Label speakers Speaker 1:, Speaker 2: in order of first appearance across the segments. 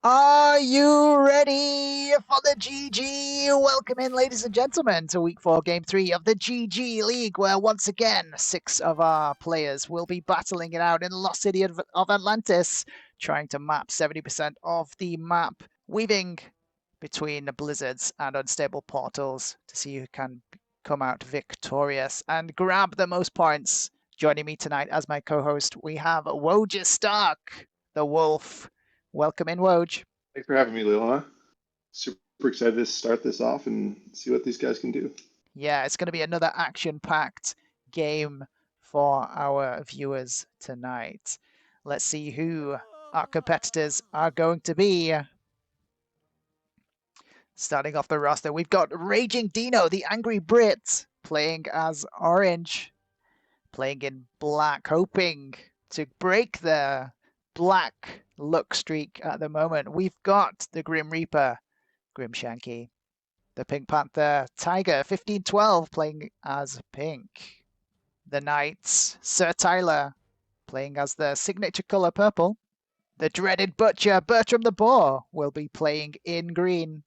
Speaker 1: Are you ready for the GG? Welcome in, ladies and gentlemen, to week 4, game 3 of the GG League, where once again, 6 of our players will be battling it out in the lost city of Atlantis, trying to map 70% of the map, weaving between the blizzards and unstable portals to see who can come out victorious and grab the most points. Joining me tonight as my co-host, we have Woj Stark, the Wolf. Welcome in, Woj.
Speaker 2: Thanks for having me, Leila. Super excited to start this off and see what these guys can do.
Speaker 1: Yeah, it's going to be another action-packed game for our viewers tonight. Let's see who our competitors are going to be. Starting off the roster, we've got Raging Dino, the Angry Brit, playing as Orange, playing in black, hoping to break the black luck streak at the moment. We've got the Grim Reaper, Grim Shanky, the Pink Panther, Tiger, 1512, playing as Pink. The Knights, Sir Tyler, playing as the signature color purple. The dreaded Butcher, Bertram the Boar, will be playing in green.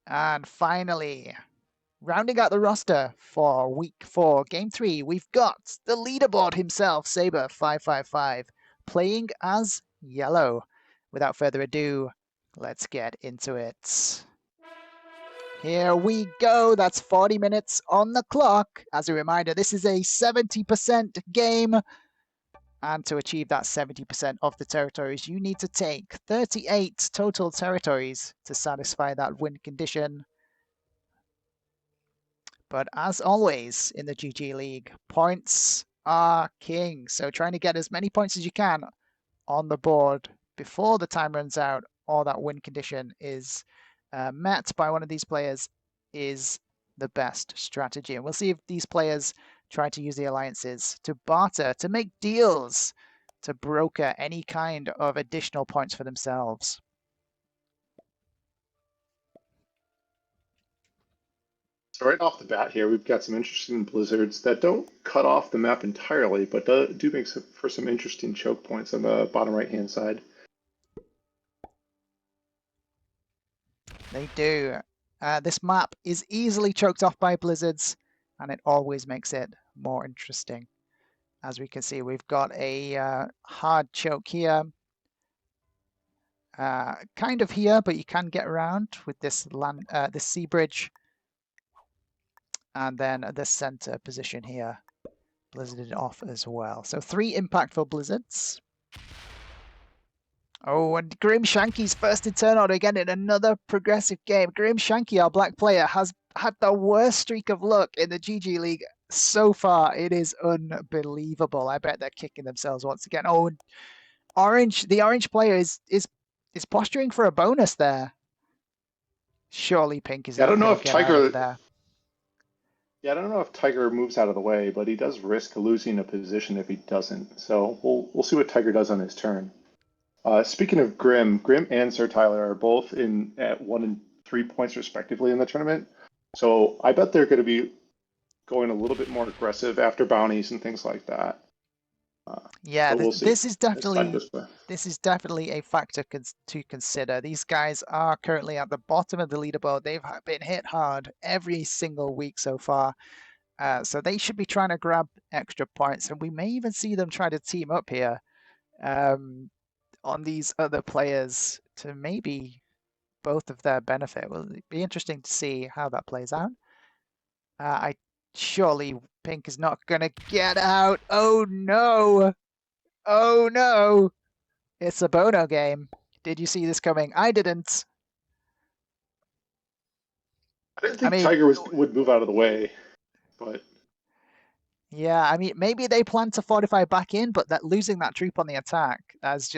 Speaker 1: And finally, rounding out the roster for week 4, game 3, we've got the leaderboard himself, Saber555, playing as yellow. Without further ado, let's get into it. Here we go. That's 40 minutes on the clock. As a reminder, this is a 70% game. And to achieve that 70% of the territories, you need to take 38 total territories to satisfy that win condition. But as always in the GG League, points are king. So trying to get as many points as you can on the board before the time runs out or that win condition is met by one of these players is the best strategy. And we'll see if these players try to use the alliances to barter, to make deals, to broker any kind of additional points for themselves.
Speaker 2: So right off the bat here, we've got some interesting blizzards that don't cut off the map entirely, but do make for some interesting choke points on the bottom right-hand side.
Speaker 1: They do. This map is easily choked off by blizzards, and it always makes it more interesting. As we can see, we've got a hard choke here, kind of here, but you can get around with this this sea bridge, and then the center position here, blizzarded off as well. So 3 impactful blizzards. Oh, and Grim Shanky's first in turn order again in another progressive game. Grim Shanky, our black player, has had the worst streak of luck in the GG League so far. It is unbelievable. I bet they're kicking themselves once again. Oh, the orange player is posturing for a bonus there. Surely Pink is
Speaker 2: Yeah, I
Speaker 1: not
Speaker 2: don't know
Speaker 1: going to
Speaker 2: if
Speaker 1: get out of
Speaker 2: Tiger.
Speaker 1: there.
Speaker 2: Yeah, I don't know if Tiger moves out of the way, but he does risk losing a position if he doesn't. So we'll see what Tiger does on his turn. Speaking of Grim and Sir Tyler are both in at 1 and 3 points respectively in the tournament. So I bet they're going to be going a little bit more aggressive after bounties and things like that.
Speaker 1: Yeah,
Speaker 2: But we'll see
Speaker 1: this is
Speaker 2: as time
Speaker 1: definitely
Speaker 2: goes by.
Speaker 1: a factor to consider. These guys are currently at the bottom of the leaderboard. They've been hit hard every single week so far. So they should be trying to grab extra points, and we may even see them try to team up here on these other players to maybe both of their benefit. Will be interesting to see how that plays out. I surely Pink is not going to get out. Oh no! Oh no! It's a Bono game. Did you see this coming? I didn't.
Speaker 2: I didn't
Speaker 1: I
Speaker 2: think
Speaker 1: mean,
Speaker 2: Tiger would move out of the way, but
Speaker 1: yeah, I mean, maybe they plan to fortify back in, but that losing that troop on the attack, that's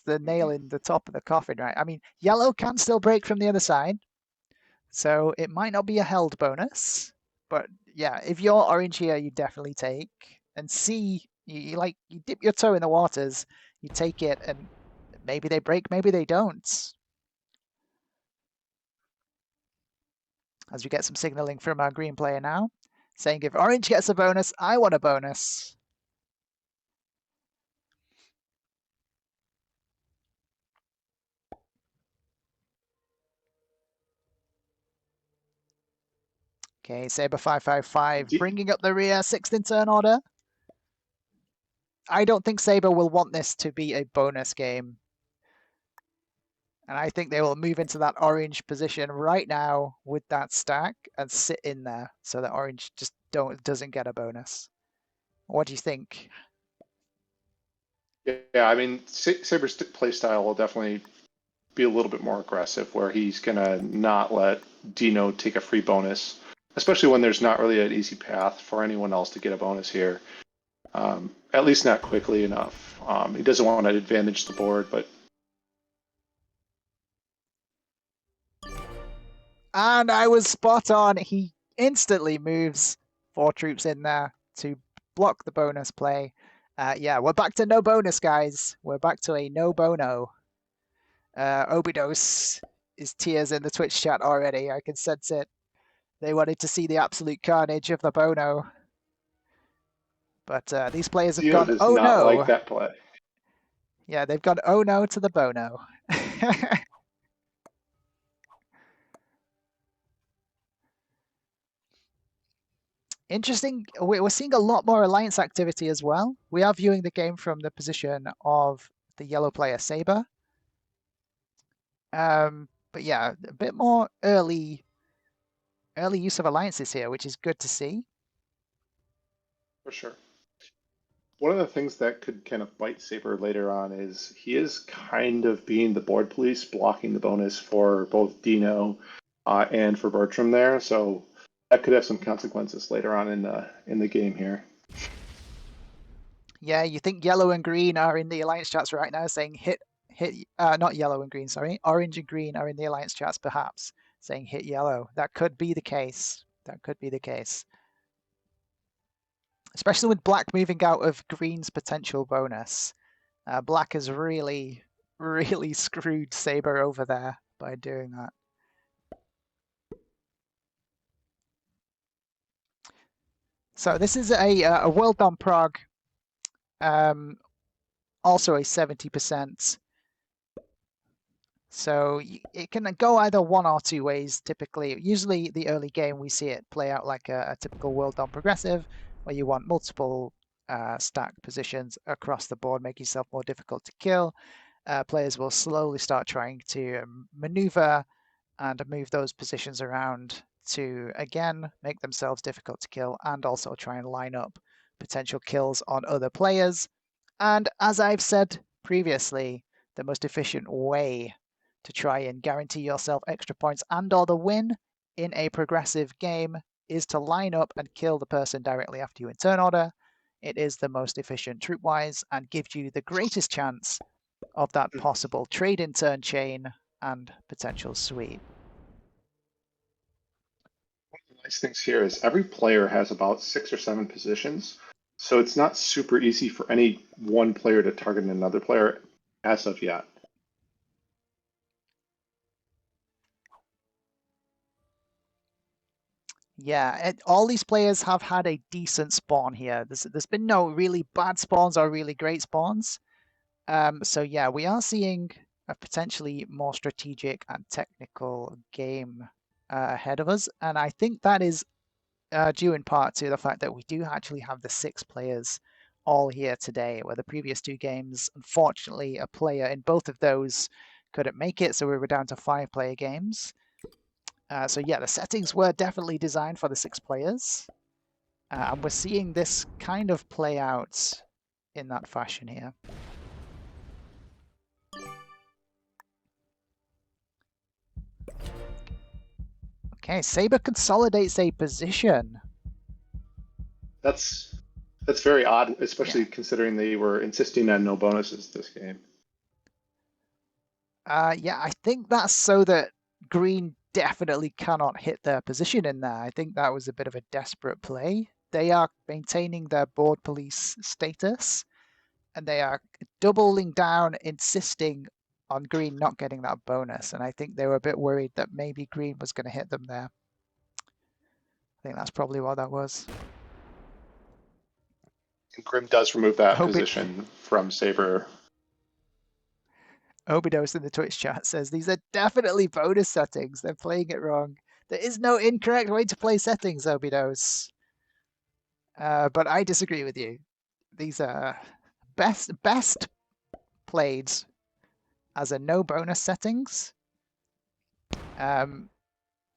Speaker 1: the nail in the top of the coffin, right? I mean, yellow can still break from the other side, so it might not be a held bonus, but yeah, if you're orange here, you definitely take and see. You dip your toe in the waters, you take it, and maybe they break, maybe they don't. As we get some signaling from our green player now, saying if orange gets a bonus, I want a bonus. Okay, Saber 555
Speaker 2: D
Speaker 1: bringing up the rear, 6th in turn order. I don't think Saber will want this to be a bonus game. And I think they will move into that orange position right now with that stack and sit in there so that orange just doesn't get a bonus. What do you think?
Speaker 2: Yeah, I mean, Saber's play style will definitely be a little bit more aggressive, where he's gonna not let Dino take a free bonus, especially when there's not really an easy path for anyone else to get a bonus here. At least not quickly enough. He doesn't want to advantage the board, but
Speaker 1: And I was spot on. He instantly moves 4 troops in there to block the bonus play. Yeah, we're back to no bonus, guys. We're back to a no bono. Obidos is tears in the Twitch chat already. I can sense it. They wanted to see the absolute carnage of the bono. But these players have
Speaker 2: Dino
Speaker 1: gone,
Speaker 2: does
Speaker 1: oh
Speaker 2: not like
Speaker 1: no.
Speaker 2: that play.
Speaker 1: Yeah, they've gone, oh no to the bono. Interesting. We're seeing a lot more alliance activity as well. We are viewing the game from the position of the yellow player Saber. But yeah, a bit more early use of alliances here, which is good to see.
Speaker 2: For sure. One of the things that could kind of bite Saber later on is he is kind of being the board police, blocking the bonus for both Dino and for Bertram there. So that could have some consequences later on in the game here.
Speaker 1: Yeah, you think yellow and green are in the alliance chats right now saying hit not yellow and green, sorry. Orange and green are in the alliance chats perhaps saying hit yellow. That could be the case. That could be the case. Especially with black moving out of green's potential bonus. Black has really, really screwed Saber over there by doing that. So this is a World on Prague, also a 70%. So it can go either one or two ways typically. Usually the early game we see it play out like a typical World on Progressive, where you want multiple stack positions across the board, make yourself more difficult to kill. Players will slowly start trying to maneuver and move those positions around to, again, make themselves difficult to kill and also try and line up potential kills on other players. And as I've said previously, the most efficient way to try and guarantee yourself extra points and or the win in a progressive game is to line up and kill the person directly after you in turn order. It is the most efficient troop-wise and gives you the greatest chance of that possible trade in turn chain and potential sweep.
Speaker 2: One of the nice things here is every player has about 6 or 7 positions, so it's not super easy for any one player to target another player as of yet.
Speaker 1: Yeah, all these players have had a decent spawn here. There's been no really bad spawns or really great spawns. So yeah, we are seeing a potentially more strategic and technical game ahead of us, and I think that is due in part to the fact that we do actually have the 6 players all here today, where the previous 2 games, unfortunately, a player in both of those couldn't make it, so we were down to 5-player games. So yeah, the settings were definitely designed for the 6 players, and we're seeing this kind of play out in that fashion here. Okay, Saber consolidates a position.
Speaker 2: That's very odd,
Speaker 1: Yeah.
Speaker 2: especially considering they were insisting on no bonuses this game.
Speaker 1: Yeah, I think that's so that Green definitely cannot hit their position in there. I think that was a bit of a desperate play. They are maintaining their board police status, and they are doubling down, insisting on Green not getting that bonus. And I think they were a bit worried that maybe Green was going to hit them there. I think that's probably what that was.
Speaker 2: And Grim does remove that
Speaker 1: Obi-
Speaker 2: position from Saber.
Speaker 1: Obidos in the Twitch chat says these are definitely bonus settings. They're playing it wrong. There is no incorrect way to play settings, Obidos. But I disagree with you. These are best played as a no bonus settings.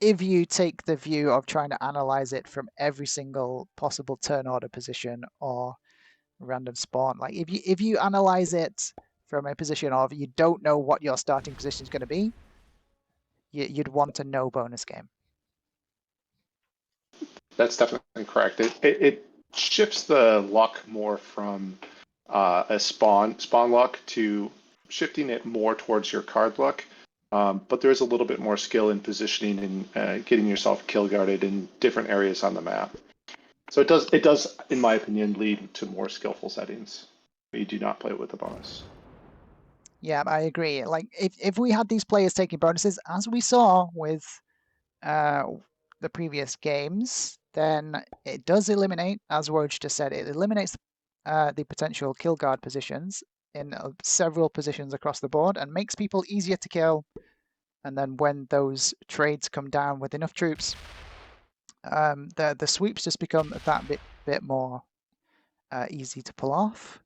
Speaker 1: If you take the view of trying to analyze it from every single possible turn order position or random spawn, like if you analyze it from a position of you don't know what your starting position is going to be, you'd want a no bonus game.
Speaker 2: That's definitely correct. It shifts the luck more from a spawn luck to shifting it more towards your card luck. But there's a little bit more skill in positioning and getting yourself kill guarded in different areas on the map. So it does, in my opinion, lead to more skillful settings. But you do not play with the bonus.
Speaker 1: Yeah, I agree. Like if we had these players taking bonuses, as we saw with the previous games, then it does eliminate, as Woj just said, it eliminates the potential kill guard positions in several positions across the board and makes people easier to kill. And then when those trades come down with enough troops, the sweeps just become that bit more easy to pull off.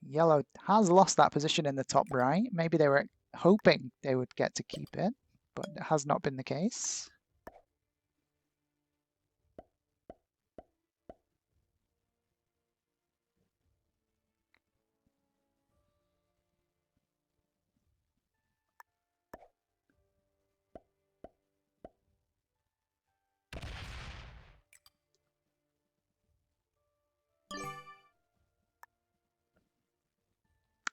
Speaker 1: Yellow has lost that position in the top right. Maybe they were hoping they would get to keep it, but it has not been the case.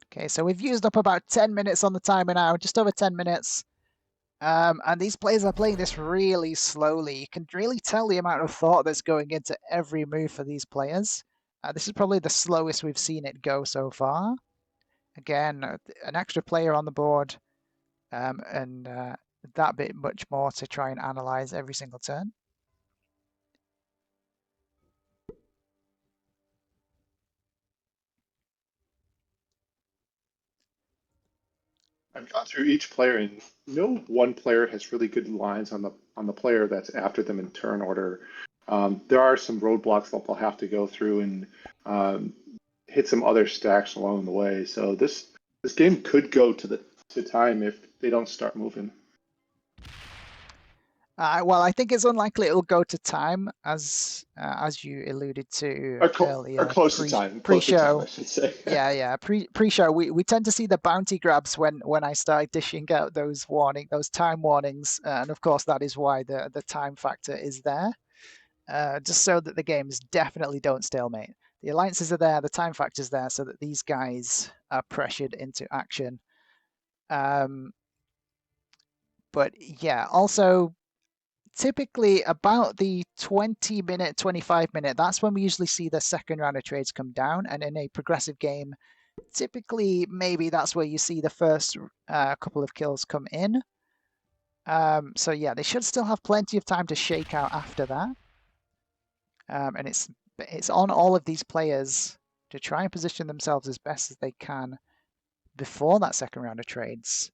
Speaker 1: Okay, so we've used up about 10 minutes on the timer now, just over 10 minutes. And these players are playing this really slowly. You can really tell the amount of thought that's going into every move for these players. This is probably the slowest we've seen it go so far. Again, an extra player on the board, and that bit much more to try and analyze every single turn.
Speaker 2: I've gone through each player, and no one player has really good lines on the player that's after them in turn order. There are some roadblocks that they'll have to go through and hit some other stacks along the way. So this game could go to time if they don't start moving.
Speaker 1: Well, I think it's unlikely it'll go to time, as you alluded to
Speaker 2: Or
Speaker 1: earlier,
Speaker 2: close to time,
Speaker 1: pre-show.
Speaker 2: I should say.
Speaker 1: Yeah. Pre-show, we tend to see the bounty grabs when I start dishing out those time warnings, and of course that is why the time factor is there, just so that the games definitely don't stalemate. The alliances are there, the time factor's there, so that these guys are pressured into action. But yeah, also typically about the 20-minute, 25-minute, that's when we usually see the second round of trades come down. And in a progressive game, typically maybe that's where you see the first couple of kills come in. So yeah, they should still have plenty of time to shake out after that. And it's on all of these players to try and position themselves as best as they can before that second round of trades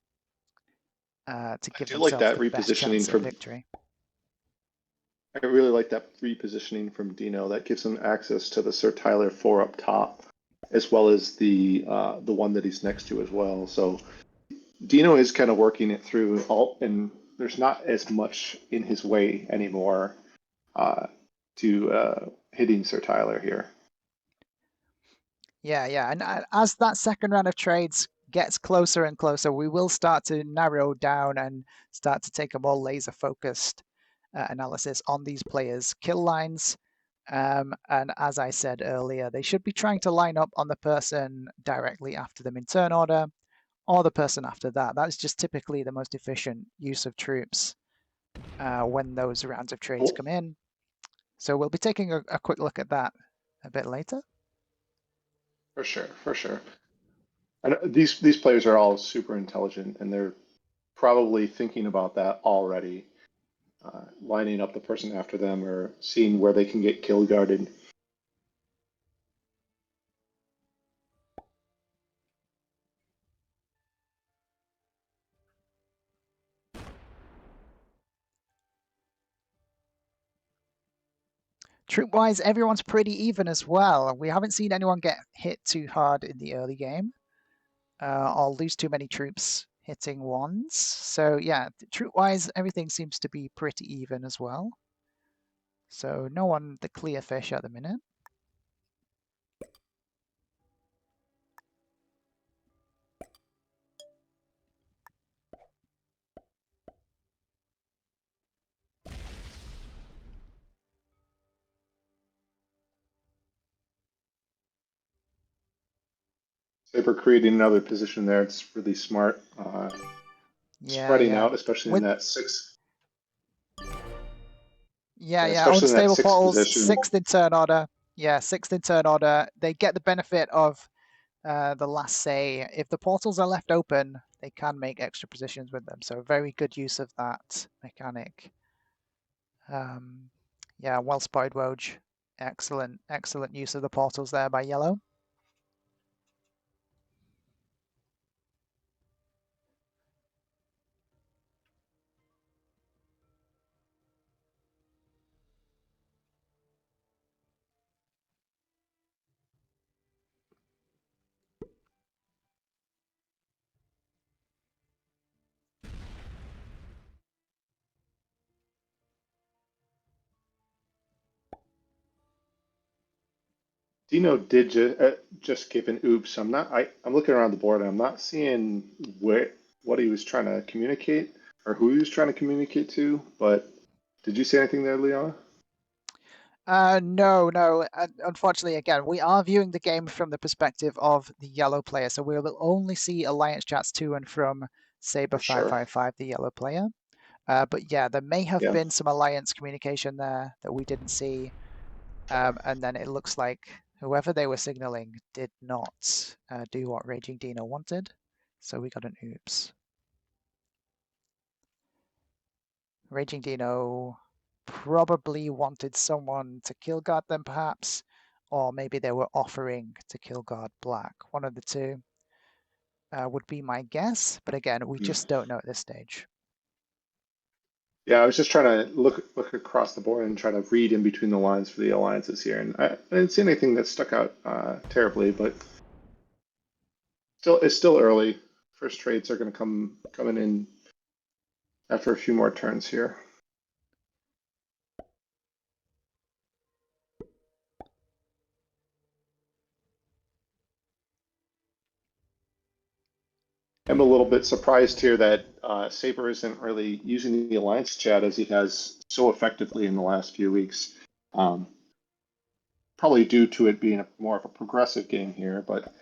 Speaker 1: to
Speaker 2: I
Speaker 1: give
Speaker 2: do like
Speaker 1: themselves
Speaker 2: that
Speaker 1: the best
Speaker 2: repositioning
Speaker 1: chance at
Speaker 2: from.
Speaker 1: victory.
Speaker 2: I really like that repositioning from Dino. That gives him access to the Sir Tyler 4 up top, as well as the one that he's next to as well. So Dino is kind of working it through all, and there's not as much in his way anymore to hitting Sir Tyler here.
Speaker 1: Yeah. And as that second round of trades gets closer and closer, we will start to narrow down and start to take a more laser focused analysis on these players' kill lines. And as I said earlier, they should be trying to line up on the person directly after them in turn order or the person after that. That's just typically the most efficient use of troops when those rounds of trades come in. So we'll be taking a quick look at that a bit later.
Speaker 2: For sure. And these players are all super intelligent, and they're probably thinking about that already, lining up the person after them or seeing where they can get kill guarded.
Speaker 1: Troop-wise, everyone's pretty even as well. We haven't seen anyone get hit too hard in the early game or lose too many troops hitting ones. So yeah, troop-wise, everything seems to be pretty even as well. So no one the clear fish at the minute.
Speaker 2: Saber creating another position there. It's really smart.
Speaker 1: Yeah,
Speaker 2: Spreading
Speaker 1: yeah.
Speaker 2: out, especially in
Speaker 1: With
Speaker 2: that sixth.
Speaker 1: yeah,
Speaker 2: Yeah,
Speaker 1: yeah,
Speaker 2: especially in that
Speaker 1: unstable
Speaker 2: sixth
Speaker 1: portals,
Speaker 2: position.
Speaker 1: sixth in turn order. Yeah, sixth in turn order. They get the benefit of the last say. If the portals are left open, they can make extra positions with them. So very good use of that mechanic. Yeah, well spotted, Woj. Excellent, excellent use of the portals there by yellow.
Speaker 2: Dino did just give an oops. I'm looking around the board and I'm not seeing what he was trying to communicate or who he was trying to communicate to. But did you say anything there, Leona?
Speaker 1: No, no. Unfortunately, again, we are viewing the game from the perspective of the yellow player, so we will only see alliance chats to and from
Speaker 2: For sure.
Speaker 1: Saber555, the yellow player. But yeah, there may have
Speaker 2: Yeah.
Speaker 1: been some alliance communication there that we didn't see, and then it looks like whoever they were signaling did not do what Raging Dino wanted, so we got an oops. Raging Dino probably wanted someone to kill guard them, perhaps, or maybe they were offering to kill guard Black. One of the two would be my guess, but again, we
Speaker 2: Hmm.
Speaker 1: just don't know at this stage.
Speaker 2: Yeah, I was just trying to look across the board and try to read in between the lines for the alliances here, and I didn't see anything that stuck out terribly, but it's still early. First trades are going to coming in after a few more turns here. I'm a little bit surprised here that Saber isn't really using the alliance chat as he has so effectively in the last few weeks. Um, Probably due to it being more of a progressive game here, but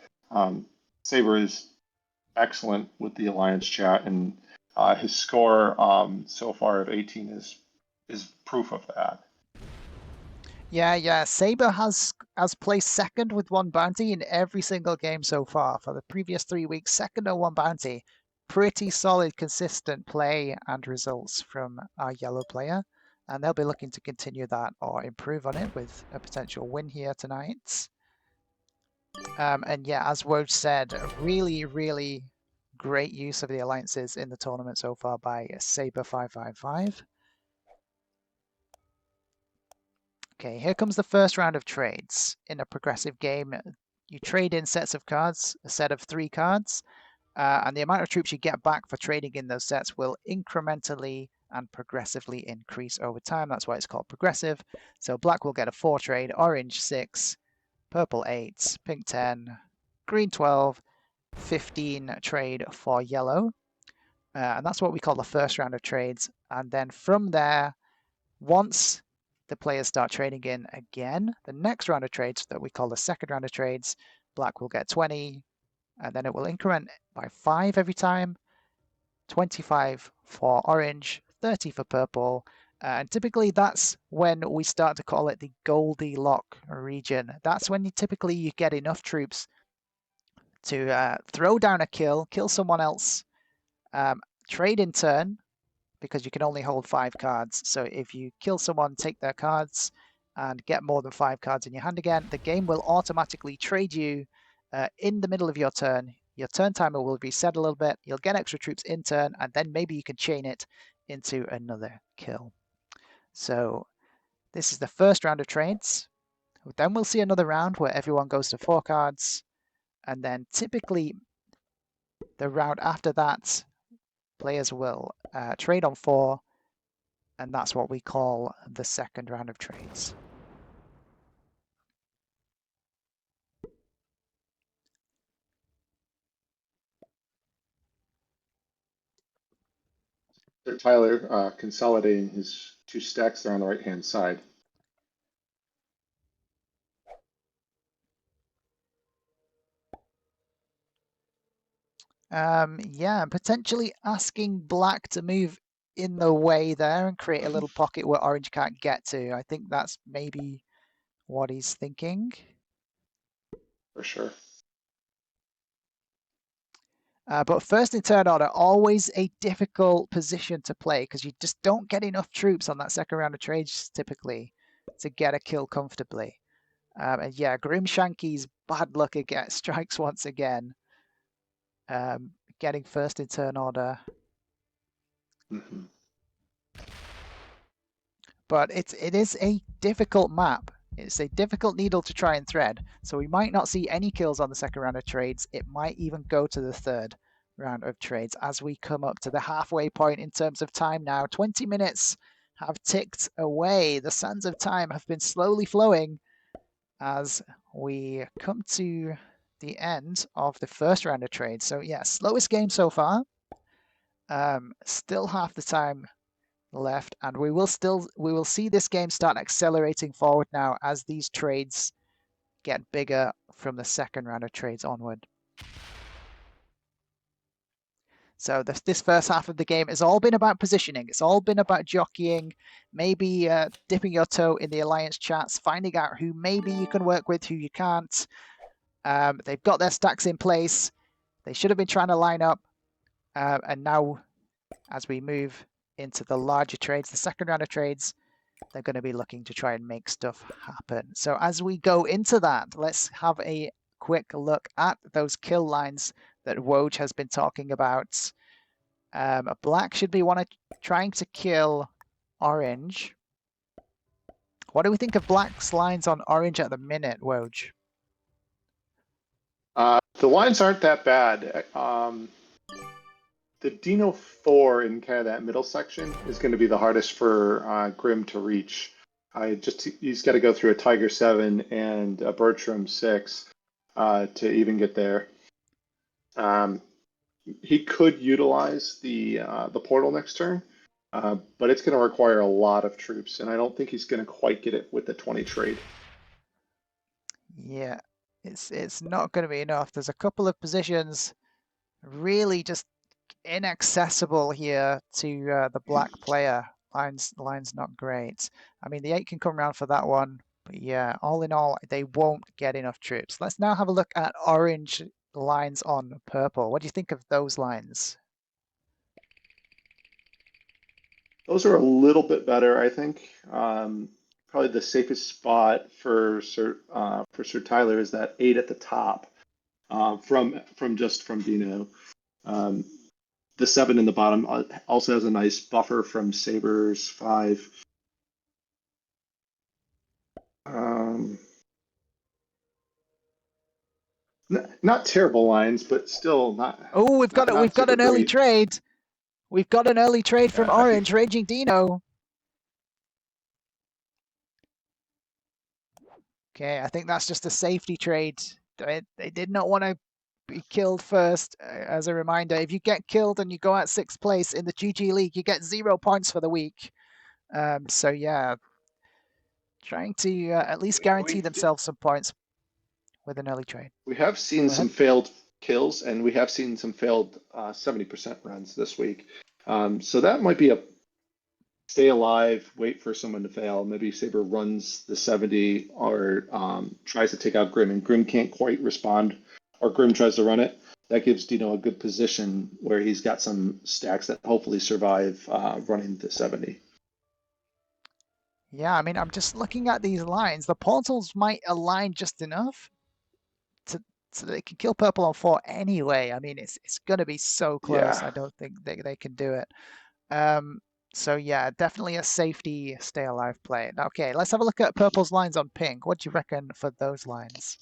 Speaker 2: Saber is excellent with the alliance chat, and his score so far of 18 is proof of that.
Speaker 1: Yeah, yeah. Saber has placed second with one bounty in every single game so far. For the previous 3 weeks, second or one bounty. Pretty solid, consistent play and results from our yellow player. And they'll be looking to continue that or improve on it with a potential win here tonight. And yeah, as Woj said, really, really great use of the alliances in the tournament so far by Saber555. Okay, here comes the first round of trades. In a progressive game, you trade in sets of cards, a set of 3 cards, and the amount of troops you get back for trading in those sets will incrementally and progressively increase over time. That's why it's called progressive. So black will get a 4 trade, orange 6, purple 8, pink 10, green 12, 15 trade for yellow. And that's what we call the first round of trades. And then from there, once the players start trading in again, the next round of trades that we call the second round of trades, black will get 20, and then it will increment by 5 every time, 25 for orange, 30 for purple, and typically that's when we start to call it the Goldilocks region. That's when typically you get enough troops to throw down a kill someone else, trade in turn, because you can only hold 5 cards. So if you kill someone, take their cards, and get more than 5 cards in your hand again, the game will automatically trade you in the middle of your turn. Your turn timer will reset a little bit. You'll get extra troops in turn, and then maybe you can chain it into another kill. So This is the first round of trades. Then we'll see another round where everyone goes to 4 cards, and then typically the round after that, players will trade on 4, and that's what we call the second round of trades.
Speaker 2: So Tyler consolidating his 2 stacks there on the right-hand side.
Speaker 1: Yeah, potentially asking black to move in the way there and create a little pocket where orange can't get to. I think that's maybe what he's thinking.
Speaker 2: For sure.
Speaker 1: But first in turn order, always a difficult position to play because you just don't get enough troops on that second round of trades typically to get a kill comfortably. And yeah, Grimshanky's bad luck again strikes once again. Getting first in turn order.
Speaker 2: Mm-hmm.
Speaker 1: But it is a difficult map. It's a difficult needle to try and thread. So we might not see any kills on the second round of trades. It might even go to the third round of trades as we come up to the halfway point in terms of time now. 20 minutes have ticked away. The sands of time have been slowly flowing as we come to the end of the first round of trades. So yeah, slowest game so far. Still half the time left, and we will see this game start accelerating forward now as these trades get bigger from the second round of trades onward. So this first half of the game has all been about positioning. It's all been about jockeying, maybe dipping your toe in the alliance chats, finding out who maybe you can work with, who you can't. They've got their stacks in place. They should have been trying to line up. And now, as we move into the larger trades, the second round of trades, they're going to be looking to try and make stuff happen. So as we go into that, let's have a quick look at those kill lines that Woj has been talking about. Black should be trying to kill orange. What do we think of Black's lines on orange at the minute, Woj?
Speaker 2: The lines aren't that bad. The Dino 4 in kind of that middle section is going to be the hardest for Grim to reach. He's got to go through a Tiger 7 and a Bertram 6 to even get there. He could utilize the portal next turn, but it's going to require a lot of troops, and I don't think he's going to quite get it with the 20 trade.
Speaker 1: Yeah, it's not going to be enough. There's a couple of positions really just inaccessible here to the black player. Line's not great. I mean, the 8 can come around for that one, but yeah, all in all, they won't get enough troops. Let's now have a look at orange lines on purple. What do you think of those lines?
Speaker 2: Those are a little bit better, I think. Probably the safest spot for Sir Tyler is that 8 at the top from Dino. The 7 in the bottom also has a nice buffer from Saber's 5. Not terrible lines, but still not.
Speaker 1: Oh, we've got
Speaker 2: super
Speaker 1: an early
Speaker 2: great.
Speaker 1: trade. We've got an early trade from
Speaker 2: Yeah, I think
Speaker 1: orange, Raging Dino. Okay, I think that's just a safety trade. They did not want to be killed first. As a reminder, if you get killed and you go out 6th place in the GG League, you get 0 points for the week. So yeah, trying to at least guarantee themselves some points with an early trade.
Speaker 2: we have seen
Speaker 1: Go
Speaker 2: some
Speaker 1: ahead.
Speaker 2: failed kills, and we have seen some failed 70% runs this week. So that might be a stay alive, wait for someone to fail. Maybe Saber runs the 70 or tries to take out Grim, and Grim can't quite respond, or Grim tries to run it. That gives Dino a good position where he's got some stacks that hopefully survive running the 70.
Speaker 1: Yeah, I mean, I'm just looking at these lines. The portals might align just enough so they can kill purple on 4 anyway. I mean, it's going to be so close.
Speaker 2: Yeah.
Speaker 1: I don't think they can do it. Um, So yeah, definitely a safety stay alive play. Okay, let's have a look at purple's lines on pink. What do you reckon for those lines?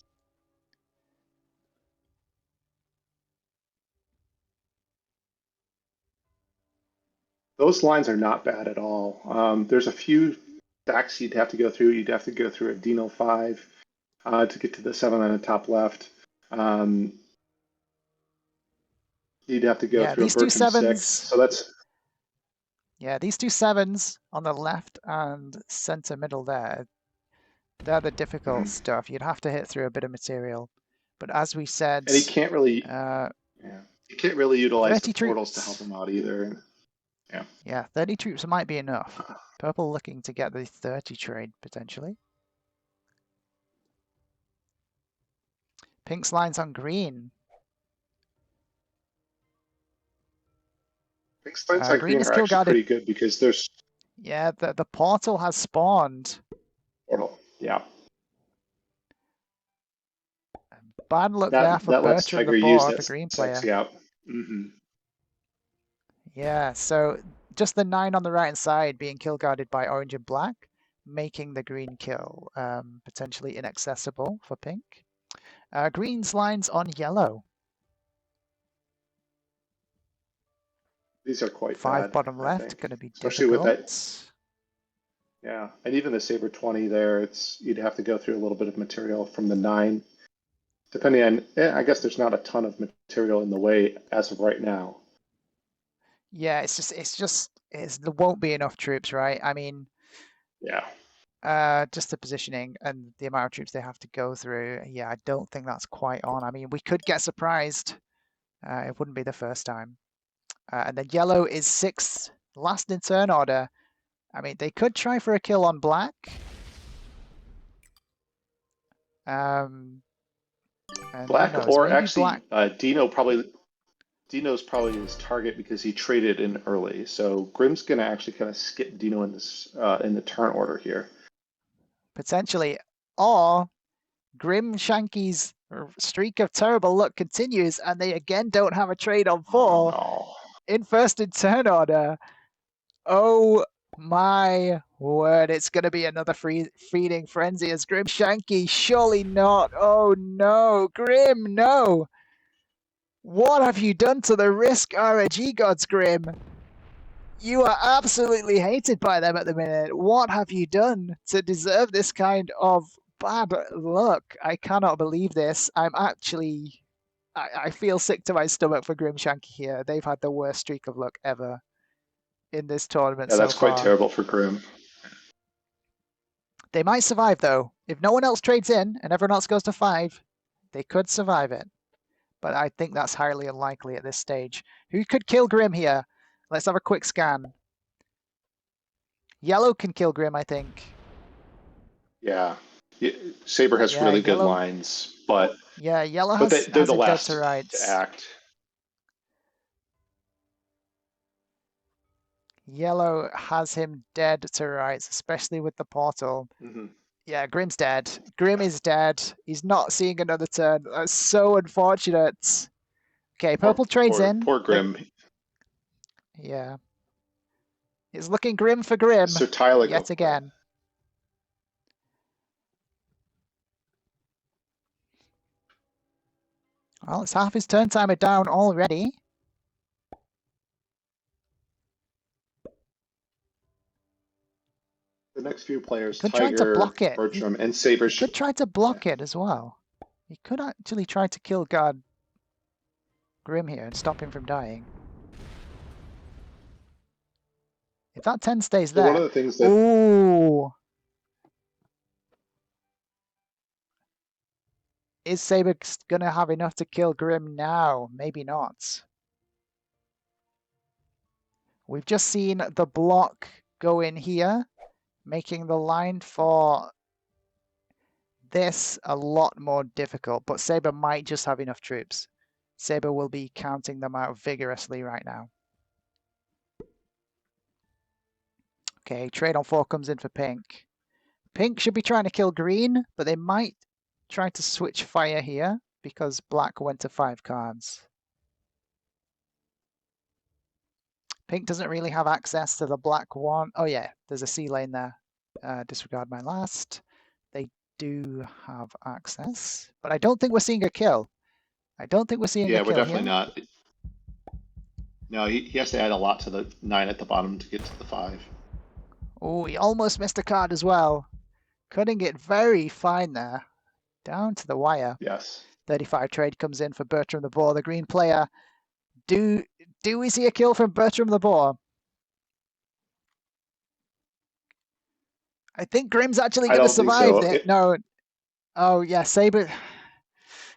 Speaker 2: Those lines are not bad at all. There's a few stacks you'd have to go through. You'd have to go through a Dino 5 to get to the 7 on the top left. You'd have to go
Speaker 1: Yeah,
Speaker 2: through a
Speaker 1: these two
Speaker 2: Bertram 6.
Speaker 1: sevens.
Speaker 2: So that's
Speaker 1: Yeah, these two sevens on the left and center middle there. They're the difficult
Speaker 2: mhm.
Speaker 1: stuff. You'd have to hit through a bit of material. But as we said,
Speaker 2: And he can't really,
Speaker 1: uh,
Speaker 2: yeah, he can't really utilize the
Speaker 1: 30
Speaker 2: portals to help
Speaker 1: troops.
Speaker 2: him out either. Yeah.
Speaker 1: Yeah, 30 troops might be enough. Purple looking to get the 30 trade potentially. Pink's lines on green.
Speaker 2: I think Spence on
Speaker 1: Green
Speaker 2: green
Speaker 1: is
Speaker 2: are
Speaker 1: kill
Speaker 2: actually
Speaker 1: guarded.
Speaker 2: pretty good because there's
Speaker 1: Yeah, the portal has spawned.
Speaker 2: portal. Yeah.
Speaker 1: Bad luck there
Speaker 2: That
Speaker 1: for
Speaker 2: that lets
Speaker 1: Bertram the
Speaker 2: Tiger use
Speaker 1: board,
Speaker 2: that
Speaker 1: the green
Speaker 2: six.
Speaker 1: player.
Speaker 2: Yeah. Hmm.
Speaker 1: Yeah, so just the 9 on the right hand side being kill guarded by orange and black, making the green kill potentially inaccessible for pink. Green's lines on yellow.
Speaker 2: These are quite
Speaker 1: 5
Speaker 2: bad,
Speaker 1: bottom
Speaker 2: I
Speaker 1: left,
Speaker 2: think,
Speaker 1: going to be
Speaker 2: especially with
Speaker 1: difficult.
Speaker 2: that. Yeah, and even the Saber 20 there, you'd have to go through a little bit of material from the 9. Depending on, I guess there's not a ton of material in the way as of right now.
Speaker 1: Yeah, there won't be enough troops, right? I mean,
Speaker 2: Yeah.
Speaker 1: just the positioning and the amount of troops they have to go through. Yeah, I don't think that's quite on. I mean, we could get surprised. It wouldn't be the first time. And then yellow is 6th, last in turn order. I mean, they could try for a kill on black. And who
Speaker 2: Black
Speaker 1: knows?
Speaker 2: or
Speaker 1: Maybe
Speaker 2: actually
Speaker 1: black.
Speaker 2: Dino's probably his target because he traded in early. So Grim's gonna actually kind of skip Dino in this in the turn order here.
Speaker 1: Potentially. Or Grim Shanky's streak of terrible luck continues, and they again don't have a trade on
Speaker 2: Oh
Speaker 1: 4
Speaker 2: no.
Speaker 1: in first in turn order. Oh my word, it's going to be another feeding frenzy as Grim Shanky. Surely not. Oh no, Grim, no. What have you done to the Risk RNG gods, Grim? You are absolutely hated by them at the minute. What have you done to deserve this kind of bad luck? I cannot believe this. I feel sick to my stomach for Grim Shanky here. They've had the worst streak of luck ever in this tournament
Speaker 2: Yeah,
Speaker 1: so
Speaker 2: that's quite
Speaker 1: far.
Speaker 2: terrible for Grim.
Speaker 1: They might survive though. If no one else trades in and everyone else goes to 5, they could survive it. But I think that's highly unlikely at this stage. Who could kill Grim here? Let's have a quick scan. Yellow can kill Grim, I think.
Speaker 2: Yeah. Saber has
Speaker 1: Yeah,
Speaker 2: really good
Speaker 1: yellow.
Speaker 2: lines, but
Speaker 1: Yeah, yellow
Speaker 2: they're
Speaker 1: has
Speaker 2: the
Speaker 1: him dead to
Speaker 2: last to
Speaker 1: rights.
Speaker 2: act.
Speaker 1: Yellow has him dead to rights, especially with the portal.
Speaker 2: Hmm.
Speaker 1: Yeah, Grim's dead. Grim
Speaker 2: Yeah.
Speaker 1: is dead. He's not seeing another turn. That's so unfortunate. Okay,
Speaker 2: Poor,
Speaker 1: purple trades
Speaker 2: poor,
Speaker 1: in.
Speaker 2: poor Grim.
Speaker 1: Yeah. It's looking grim for Grim
Speaker 2: Sir Tyler go
Speaker 1: yet
Speaker 2: for it.
Speaker 1: again. Well, it's half his turn timer down already.
Speaker 2: The next few
Speaker 1: He
Speaker 2: players,
Speaker 1: could try to
Speaker 2: Tiger,
Speaker 1: block it.
Speaker 2: Bertram, and Saber
Speaker 1: He
Speaker 2: should.
Speaker 1: could try to
Speaker 2: Yeah.
Speaker 1: block it as well. He could actually try to kill guard Grim here and stop him from dying. If that 10 stays
Speaker 2: So one
Speaker 1: there.
Speaker 2: of the things that
Speaker 1: Ooh. Is Saber going to have enough to kill Grim now? Maybe not. We've just seen the block go in here, making the line for this a lot more difficult, but Saber might just have enough troops. Saber will be counting them out vigorously right now. Okay, trade on 4 comes in for pink. Pink should be trying to kill green, but they might try to switch fire here because black went to 5 cards. Pink doesn't really have access to the black one. Oh yeah, there's a C lane there. Disregard my last. They do have access, but I don't think we're seeing a kill. I don't think we're seeing a
Speaker 2: Yeah, we're
Speaker 1: kill
Speaker 2: definitely
Speaker 1: here.
Speaker 2: not. No, he has to add a lot to the 9 at the bottom to get to the 5.
Speaker 1: Oh, he almost missed a card as well. Cutting it very fine there. Down to the wire.
Speaker 2: Yes.
Speaker 1: 35 trade comes in for Bertram the Boar, the green player. Do we see a kill from Bertram the Boar? I think Grim's actually
Speaker 2: I
Speaker 1: going to
Speaker 2: don't think
Speaker 1: survive
Speaker 2: so.
Speaker 1: it. No. Oh, yeah, Saber.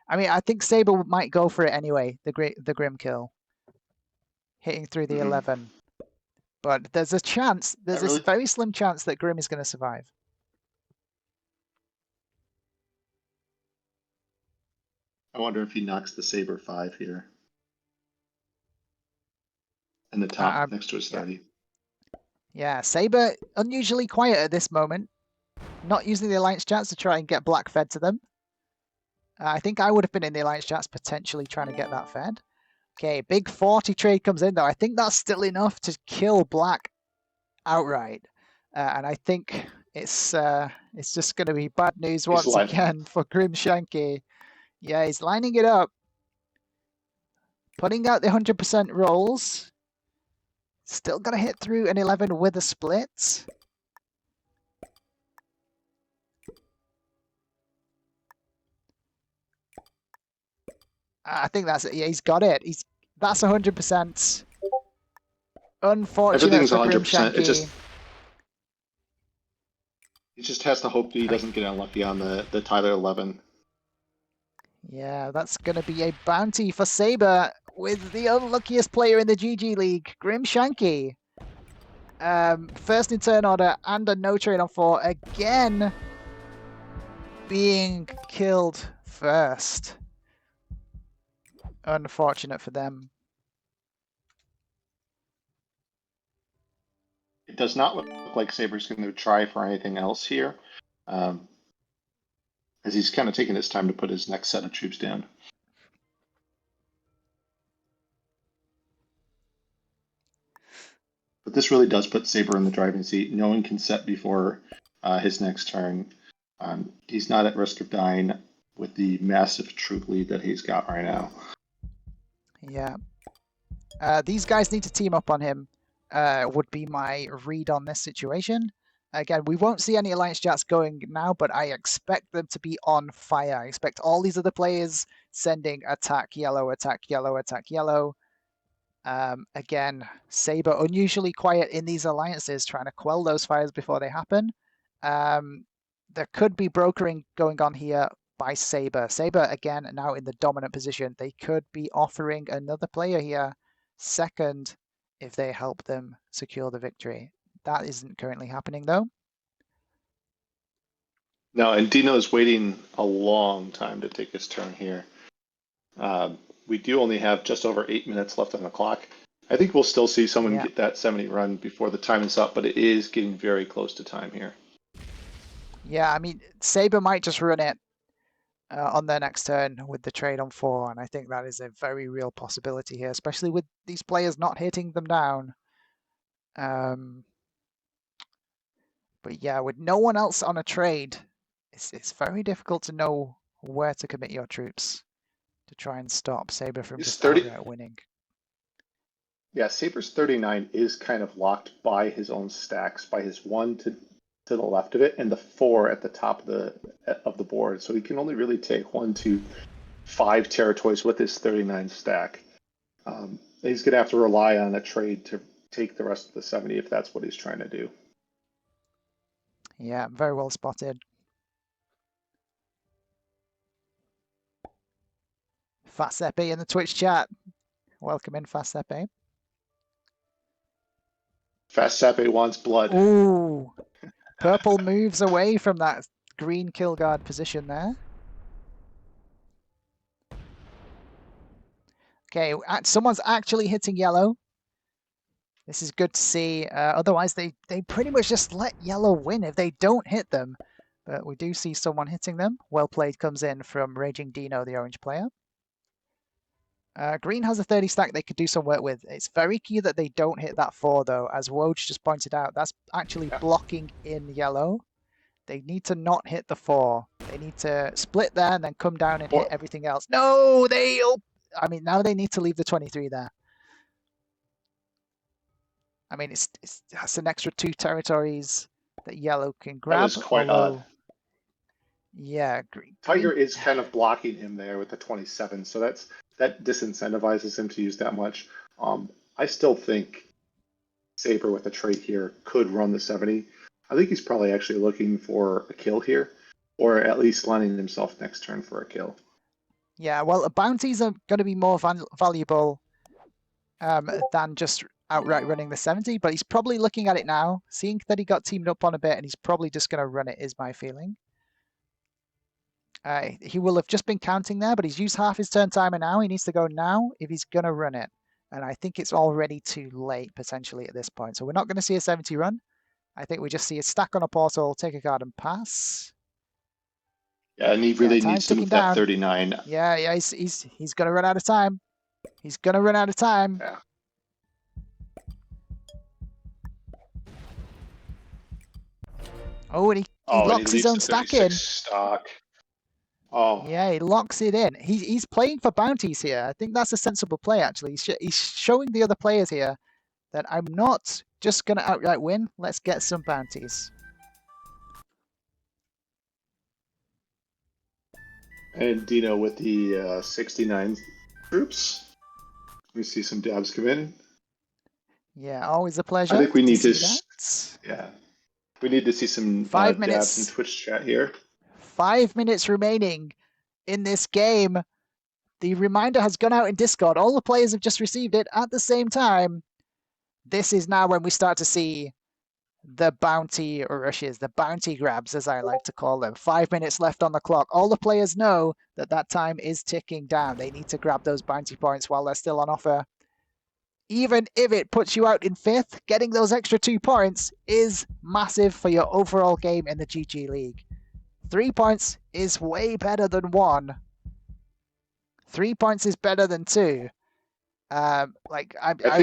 Speaker 1: I mean, I think Saber might go for it anyway, the Grim kill. Hitting through the 11. But there's a chance,
Speaker 2: I
Speaker 1: there's this
Speaker 2: really,
Speaker 1: very slim chance that Grim is going to survive.
Speaker 2: I wonder if he knocks the Saber 5 here. In the top next to his
Speaker 1: Yeah.
Speaker 2: 30.
Speaker 1: Yeah, Saber unusually quiet at this moment. Not using the alliance chats to try and get black fed to them. I think I would have been in the alliance chats potentially trying to get that fed. Okay, big 40 trade comes in though. I think that's still enough to kill black outright. And I think it's just going to be bad news
Speaker 2: He's
Speaker 1: once
Speaker 2: alive.
Speaker 1: again for Grimshanky. Yeah, he's lining it up. Putting out the 100% rolls. Still going to hit through an 11 with a split. I think that's it. Yeah, he's got it. That's 100%. Unfortunate
Speaker 2: Everything's
Speaker 1: for
Speaker 2: 100%.
Speaker 1: Grimshanky.
Speaker 2: He just has to hope that he doesn't get unlucky on the Tyler 11.
Speaker 1: Yeah, that's going to be a bounty for Saber with the unluckiest player in the GG League, Grimshanky. First in turn order and a no trade on 4 again being killed first. Unfortunate for them.
Speaker 2: It does not look like Saber's going to try for anything else here, as he's kind of taking his time to put his next set of troops down. But this really does put Saber in the driving seat. No one can set before his next turn. He's not at risk of dying with the massive troop lead that he's got right now.
Speaker 1: Yeah. These guys need to team up on him, would be my read on this situation. Again, we won't see any alliance chats going now, but I expect them to be on fire. I expect all these other players sending attack yellow, attack yellow, attack yellow. Again, Saber unusually quiet in these alliances, trying to quell those fires before they happen. There could be brokering going on here by Saber. Saber, again, now in the dominant position. They could be offering another player here second if they help them secure the victory. That isn't currently happening, though.
Speaker 2: No, and Dino is waiting a long time to take his turn here. We do only have just over 8 minutes left on the clock. I think we'll still see someone get that 70 run before the time is up, but it is getting very close to time here.
Speaker 1: Yeah, I mean, Saber might just run it on their next turn with the trade on 4, and I think that is a very real possibility here, especially with these players not hitting them down. But yeah, with no one else on a trade, it's very difficult to know where to commit your troops to try and stop Saber from just outright winning.
Speaker 2: Yeah, Saber's 39 is kind of locked by his own stacks, by his 1 to the left of it and the 4 at the top of the board. So he can only really take 1 to 5 territories with his 39 stack. He's going to have to rely on a trade to take the rest of the 70 if that's what he's trying to do.
Speaker 1: Yeah, very well spotted. Fatsepe in the Twitch chat. Welcome in, Fatsepe.
Speaker 2: Fatsepe wants blood.
Speaker 1: Ooh, purple moves away from that green kill guard position there. Okay, someone's actually hitting yellow. This is good to see. Otherwise, they pretty much just let yellow win if they don't hit them. But we do see someone hitting them. Well played comes in from Raging Dino, the orange player. Green has a 30 stack they could do some work with. It's very key that they don't hit that 4, though. As Woj just pointed out, that's actually
Speaker 2: Yeah.
Speaker 1: blocking in yellow. They need to not hit the 4. They need to split there and then come down and hit
Speaker 2: Or,
Speaker 1: everything else. No, I mean, now they need to leave the 23 there. I mean, that's an extra 2 territories that yellow can
Speaker 2: that
Speaker 1: grab,
Speaker 2: was quite odd.
Speaker 1: although, yeah,
Speaker 2: Tiger
Speaker 1: green.
Speaker 2: is kind of blocking him there with the 27, so that disincentivizes him to use that much. I still think Saber with a trait here could run the 70. I think he's probably actually looking for a kill here, or at least lining himself next turn for a kill.
Speaker 1: Yeah, well, bounties are going to be more valuable than just outright running the 70, but he's probably looking at it now, seeing that he got teamed up on a bit, and he's probably just going to run it, is my feeling. He will have just been counting there, but he's used half his turn timer now. He needs to go now if he's going to run it. And I think it's already too late, potentially, at this point. So we're not going to see a 70 run. I think we just see a stack on a portal, take a card, and pass.
Speaker 2: Yeah, and he
Speaker 1: Yeah,
Speaker 2: really
Speaker 1: time's
Speaker 2: needs to
Speaker 1: ticking
Speaker 2: move that
Speaker 1: down.
Speaker 2: 39.
Speaker 1: Yeah, he's going to run out of time. He's going to run out of time.
Speaker 2: Yeah.
Speaker 1: Oh, and he
Speaker 2: Oh, and he
Speaker 1: locks his
Speaker 2: leaves
Speaker 1: own
Speaker 2: the
Speaker 1: stack
Speaker 2: 36
Speaker 1: in.
Speaker 2: stock. Oh,
Speaker 1: Yeah, he locks it in. He's playing for bounties here. I think that's a sensible play, actually. He's showing the other players here that I'm not just going to outright win. Let's get some bounties.
Speaker 2: and Dino with the 69 troops. We see some dabs come in.
Speaker 1: Yeah, always a
Speaker 2: I
Speaker 1: pleasure
Speaker 2: think we
Speaker 1: to
Speaker 2: need to,
Speaker 1: see that.
Speaker 2: yeah, we need to see some
Speaker 1: 5
Speaker 2: dabs in
Speaker 1: minutes.
Speaker 2: Twitch chat here.
Speaker 1: 5 minutes remaining in this game. The reminder has gone out in Discord. All the players have just received it at the same time. This is now when we start to see the bounty rushes, the bounty grabs, as I like to call them. 5 minutes left on the clock. All the players know that that time is ticking down. They need to grab those bounty points while they're still on offer. Even if it puts you out in 5th, getting those extra 2 points is massive for your overall game in the GG League. 3 points is way better than 1. 3 points is better than 2. I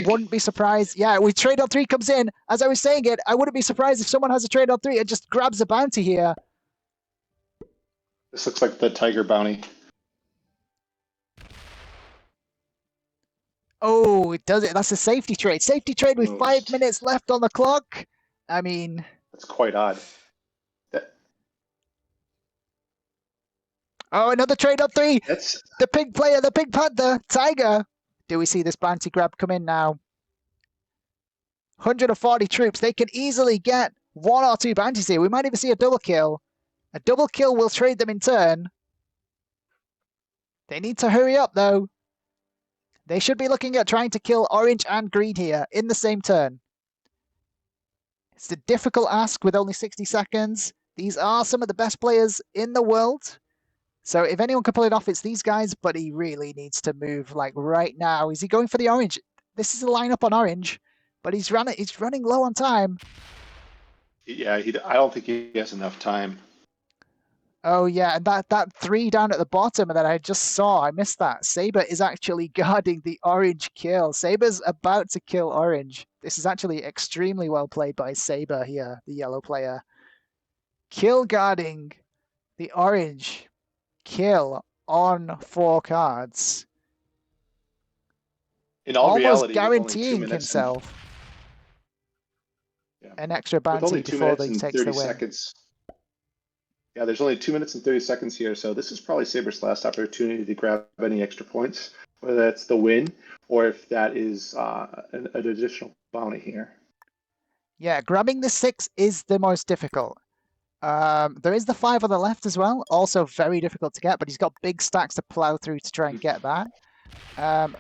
Speaker 1: wouldn't be surprised. Yeah, we trade on 3 comes in. As I was saying it, I wouldn't be surprised if someone has a trade on 3 and just grabs a bounty here.
Speaker 2: This looks like the Tiger bounty.
Speaker 1: Oh, it does it. That's a safety trade. Safety trade with 5
Speaker 2: Most.
Speaker 1: minutes left on the clock. I mean,
Speaker 2: That's quite odd.
Speaker 1: oh, another trade on 3.
Speaker 2: That's
Speaker 1: The pig player, the pig panther, Tiger. Do we see this bounty grab come in now? 140 troops. They can easily get 1 or 2 bounties here. We might even see a double kill. A double kill will trade them in turn. They need to hurry up, though. They should be looking at trying to kill orange and green here in the same turn. It's a difficult ask with only 60 seconds. These are some of the best players in the world. So if anyone can pull it off, it's these guys, but he really needs to move like right now. Is he going for the orange? This is a lineup on orange, but he's running low on time.
Speaker 2: yeah. I don't think he has enough time.
Speaker 1: Oh yeah, and that 3 down at the bottom that I just saw, I missed that. Saber is actually guarding the orange kill. Saber's about to kill orange. This is actually extremely well played by Saber here, the yellow player. Kill guarding the orange kill on 4 cards.
Speaker 2: In all
Speaker 1: Almost
Speaker 2: reality, with only 2
Speaker 1: guaranteeing
Speaker 2: minutes and
Speaker 1: himself
Speaker 2: yeah,
Speaker 1: an extra
Speaker 2: with
Speaker 1: bounty
Speaker 2: only 2
Speaker 1: before
Speaker 2: minutes
Speaker 1: he
Speaker 2: and
Speaker 1: takes
Speaker 2: 30
Speaker 1: the win.
Speaker 2: seconds. Yeah, there's only 2 minutes and 30 seconds here, so this is probably Saber's last opportunity to grab any extra points, whether that's the win or if that is an additional bounty here.
Speaker 1: Yeah, grabbing the 6 is the most difficult. There is the 5 on the left as well, also very difficult to get, but he's got big stacks to plow through to try and get that.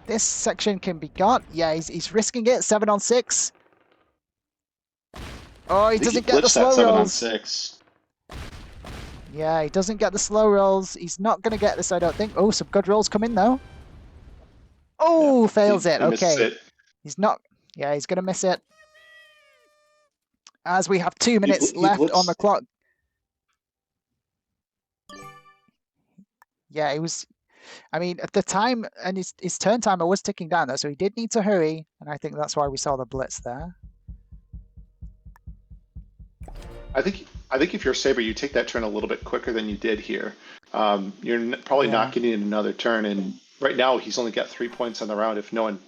Speaker 1: This section can be got. Yeah, he's risking it. 7 on 6. Oh, he doesn't get the slow
Speaker 2: that 7 on
Speaker 1: rolls.
Speaker 2: 6.
Speaker 1: Yeah, he doesn't get the slow rolls. He's not going to get this, I don't think. Oh, some good rolls come in, though. Oh, yeah, fails it. Okay.
Speaker 2: It.
Speaker 1: He's not... Yeah, he's going to miss it. As we have 2 minutes left on the clock. Yeah, he was... I mean, at the time, and his turn timer was ticking down though, so he did need to hurry, and I think that's why we saw the blitz there.
Speaker 2: I think if you're Saber, you take that turn a little bit quicker than you did here. You're probably not
Speaker 1: Yeah.
Speaker 2: getting another turn, and right now he's only got 3 points on the round if no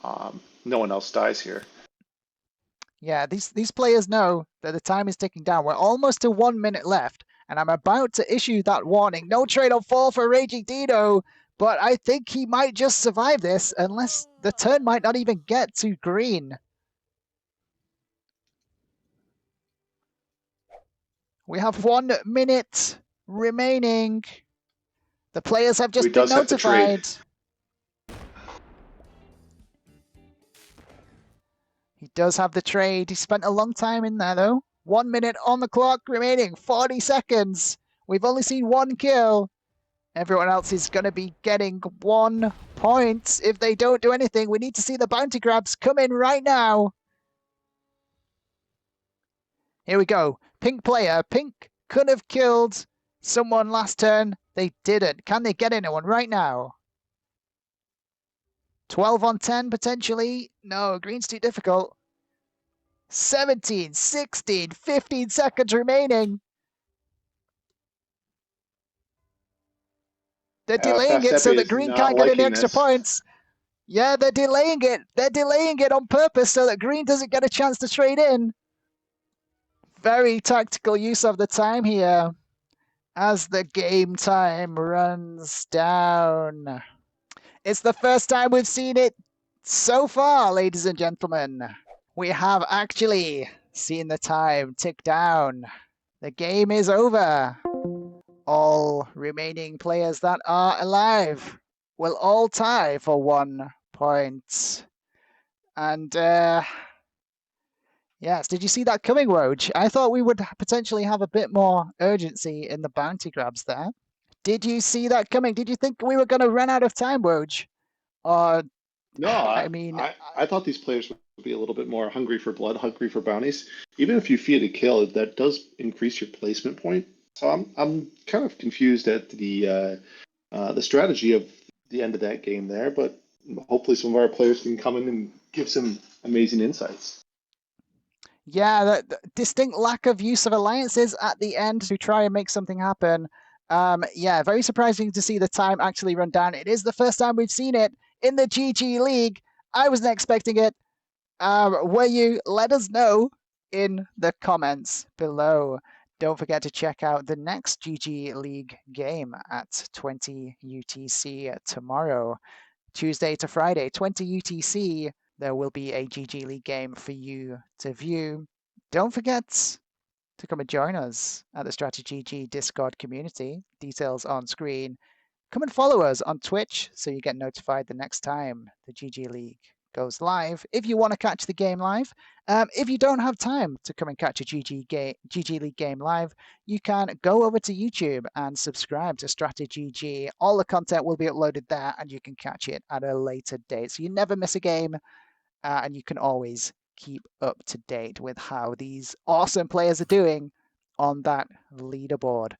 Speaker 2: one else dies here.
Speaker 1: Yeah, these players know that the time is ticking down. We're almost to 1 minute left, and I'm about to issue that warning. No trade on 4 for Raging Dino, but I think he might just survive this unless the turn might not even get to green. We have 1 minute remaining. The players have
Speaker 2: So he
Speaker 1: just been
Speaker 2: does have the trade.
Speaker 1: notified. He does have the trade. He spent a long time in there though. 1 minute on the clock remaining, 40 seconds. We've only seen 1 kill. Everyone else is going to be getting 1 point if they don't do anything. We need to see the bounty grabs come in right now. Here we go. Pink player. Pink could have killed someone last turn. They didn't. Can they get anyone right now? 12 on 10 potentially. No, green's too difficult. 17, 16, 15 seconds remaining. They're delaying
Speaker 2: Fast
Speaker 1: it so
Speaker 2: Epi
Speaker 1: that
Speaker 2: is
Speaker 1: green
Speaker 2: not
Speaker 1: can't get any
Speaker 2: liking
Speaker 1: extra
Speaker 2: this.
Speaker 1: points. Yeah, they're delaying it. They're delaying it on purpose so that green doesn't get a chance to trade in. Very tactical use of the time here as the game time runs down. It's the first time we've seen it so far, ladies and gentlemen. We have actually seen the time tick down. The game is over. All remaining players that are alive will all tie for 1 point. And yes, did you see that coming, Woj? I thought we would potentially have a bit more urgency in the bounty grabs there. Did you see that coming? Did you think we were going to run out of time, Woj? Or,
Speaker 2: No,
Speaker 1: I mean,
Speaker 2: I thought these players would be a little bit more hungry for blood, hungry for bounties. Even if you feed a kill, that does increase your placement point. So I'm kind of confused at the strategy of the end of that game there, but hopefully some of our players can come in and give some amazing insights.
Speaker 1: yeah, the distinct lack of use of alliances at the end to try and make something happen. Yeah, very surprising to see the time actually run down. It is the first time we've seen it in the GG League. I wasn't expecting it. Were you? Let us know in the comments below. Don't forget to check out the next GG League game at 20 UTC tomorrow. Tuesday to Friday, 20 UTC, there will be a GG League game for you to view. Don't forget to come and join us at the StratiGG Discord community. Details on screen. Come and follow us on Twitch so you get notified the next time the GG League goes live. If you want to catch the game live, if you don't have time to come and catch a GG League game live, you can go over to YouTube and subscribe to StratiGG. All the content will be uploaded there and you can catch it at a later date. So you never miss a game and you can always keep up to date with how these awesome players are doing on that leaderboard.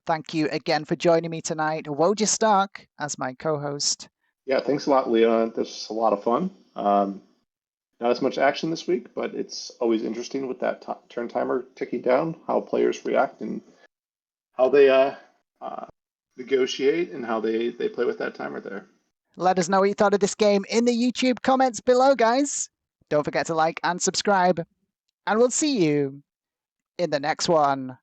Speaker 1: Thank you again for joining me tonight. Woj Stark as my co-host.
Speaker 2: Yeah, thanks a lot, Leon. This was a lot of fun. Not as much action this week, but it's always interesting with that turn timer ticking down, how players react and how they negotiate and how they play with that timer there.
Speaker 1: Let us know what you thought of this game in the YouTube comments below, guys. Don't forget to like and subscribe, and we'll see you in the next one.